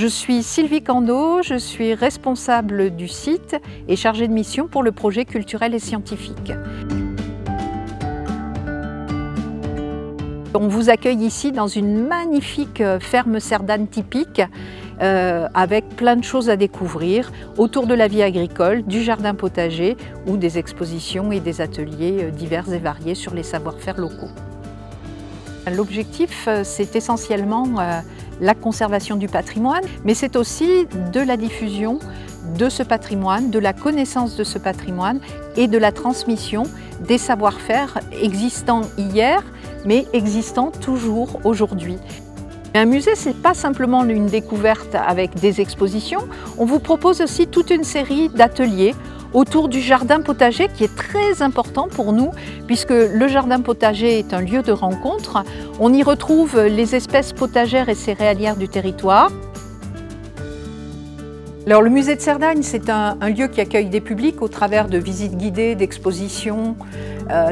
Je suis Sylvie Cando, je suis responsable du site et chargée de mission pour le projet culturel et scientifique. On vous accueille ici dans une magnifique ferme Cerdagne typique avec plein de choses à découvrir autour de la vie agricole, du jardin potager ou des expositions et des ateliers divers et variés sur les savoir-faire locaux. L'objectif, c'est essentiellement la conservation du patrimoine, mais c'est aussi de la diffusion de ce patrimoine, de la connaissance de ce patrimoine et de la transmission des savoir-faire existants hier, mais existants toujours aujourd'hui. Un musée, ce n'est pas simplement une découverte avec des expositions, on vous propose aussi toute une série d'ateliers autour du jardin potager qui est très important pour nous puisque le jardin potager est un lieu de rencontre. On y retrouve les espèces potagères et céréalières du territoire. Alors, le musée de Cerdagne, c'est un lieu qui accueille des publics au travers de visites guidées, d'expositions,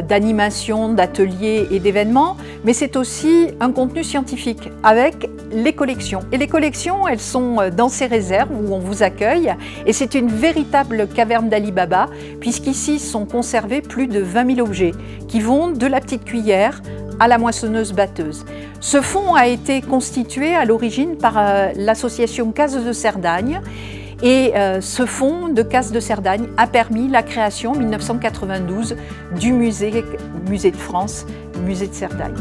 d'animations, d'ateliers et d'événements, mais c'est aussi un contenu scientifique avec les collections. Et les collections, elles sont dans ces réserves où on vous accueille et c'est une véritable caverne d'Ali Baba puisqu'ici sont conservés plus de 20 000 objets qui vont de la petite cuillère à la moissonneuse-batteuse. Ce fonds a été constitué à l'origine par l'association Cases de Cerdagne. Et ce fonds de Cases de Cerdagne a permis la création en 1992 du musée de France, musée de Cerdagne.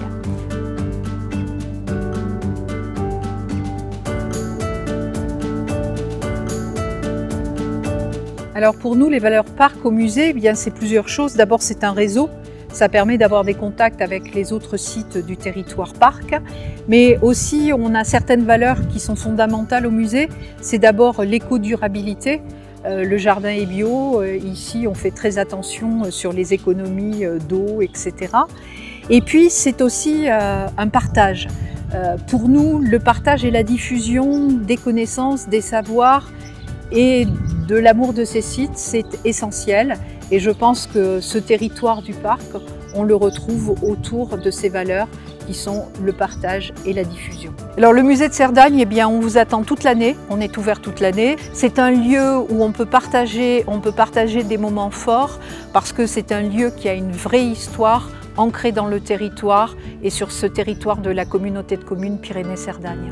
Alors pour nous, les valeurs parc au musée, c'est plusieurs choses. D'abord, c'est un réseau. Ça permet d'avoir des contacts avec les autres sites du territoire parc, mais aussi on a certaines valeurs qui sont fondamentales au musée. C'est d'abord l'éco-durabilité. Le jardin est bio, ici on fait très attention sur les économies d'eau, etc. Et puis c'est aussi un partage. Pour nous, le partage et la diffusion des connaissances, des savoirs et de l'amour de ces sites, c'est essentiel. Et je pense que ce territoire du parc, on le retrouve autour de ces valeurs qui sont le partage et la diffusion. Alors le musée de Cerdagne, on vous attend toute l'année, on est ouvert toute l'année. C'est un lieu où on peut partager des moments forts parce que c'est un lieu qui a une vraie histoire ancrée dans le territoire et sur ce territoire de la communauté de communes Pyrénées-Cerdagne.